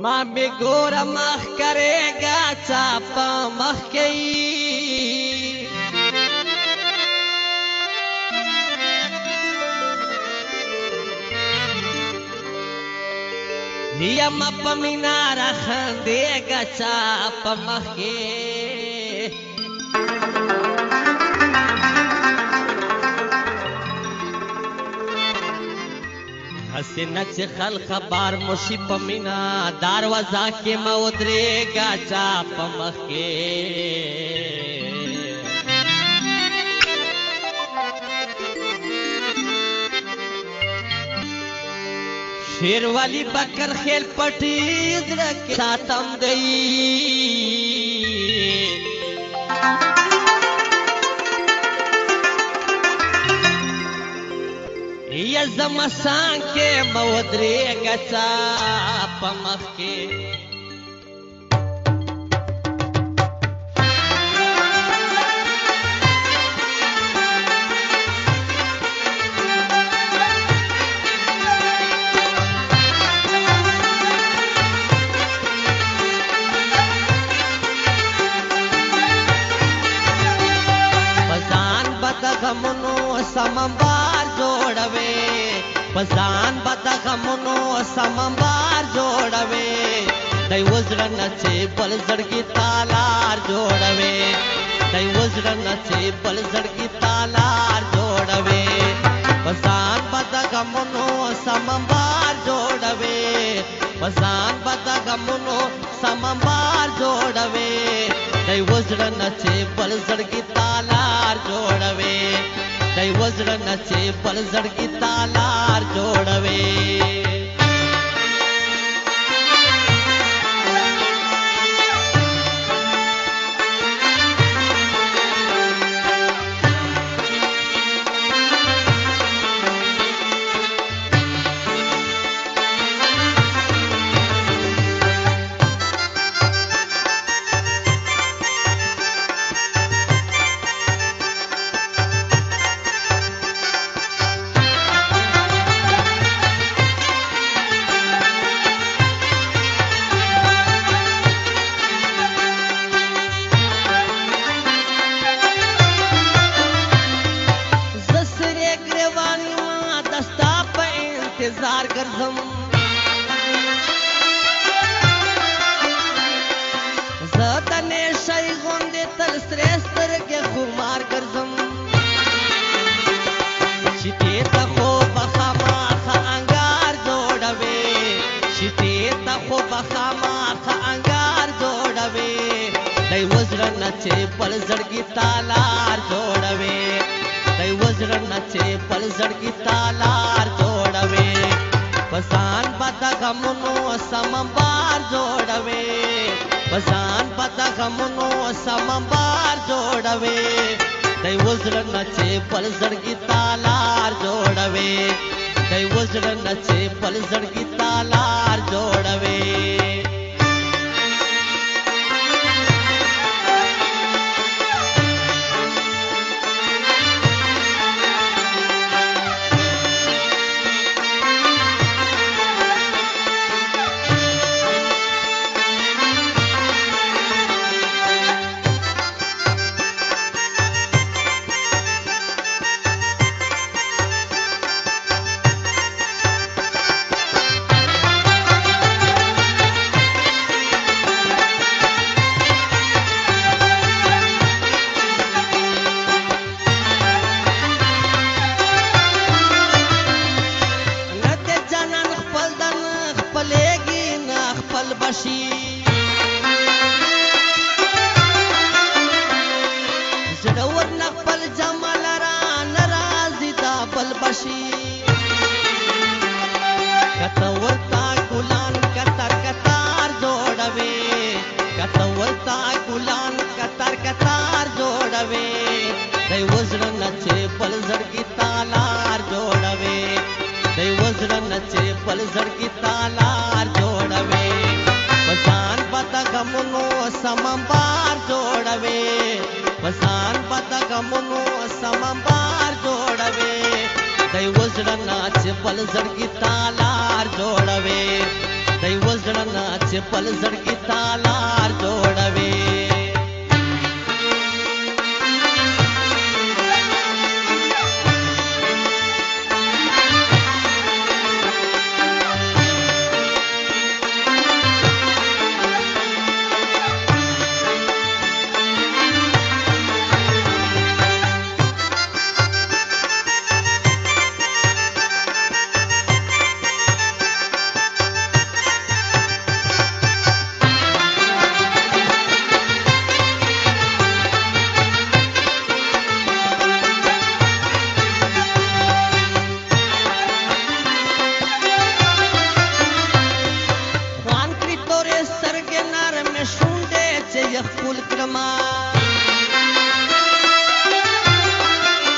ما می ګور مخ کرېګا چاپ مخ کوي یم په مینار خندېګا چاپ مخ کې حسینه چې خلق بار مشي په مینا دروازه کې مودرېګا چاپ مخ کې شیر والی بکر خیل پټی زړه کې ساتم دی یا زمستان کې مودرېګا چاپ مخ کې غمونو سمنبار جوړوي پزان بد غمونو سمنبار جوړوي دای وزرن چې بل زړګي تالار جوړوي دای وزرن چې بل زړګي تالار جوړوي پزان بد غمونو سمنبار جوړوي پزان بد غمونو سمنبار جوړوي دای وزرن چې بل زړګي تالار جوړوي دای وزرن چې بل زړګي تالار جوړوي इंतजार करजम ज़तने शय गोंदे तल श्रेष्ठर के खुमार करजम शिते तखो बखामा खा अंगार जोड़वे शिते तखो बखामा खा अंगार जोड़वे दई वज्रन चे पल जड़गी तालार जोड़वे दई वज्रन चे पल जड़गी तालार जोड़वे पसान पता गमनो समंबार जोड़वे पसान पता गमनो समंबार जोड़वे दई वज्रन चे पल जड़गी तालार जोड़वे दई वज्रन चे पल जड़गी तालार जोड़वे जड़वर नकल जमल नाराजी दा बलबशी कतवरता गुलान कतर कतार जोड़वे कतवरता गुलान कतर कतार जोड़वे दई वज्रन चे पल जड़गी तालार जोड़वे दई वज्रन चे पल जड़गी तालार जोड़वे पसान पता गमनो समंबार जोड़वे पसान पता गमनो समंबार जोड़वे दई वज्रन चे पल जड़गी तालार जोड़वे दई वज्रन ټولنه چې بل زړګي تالار جوړوي خپل کرما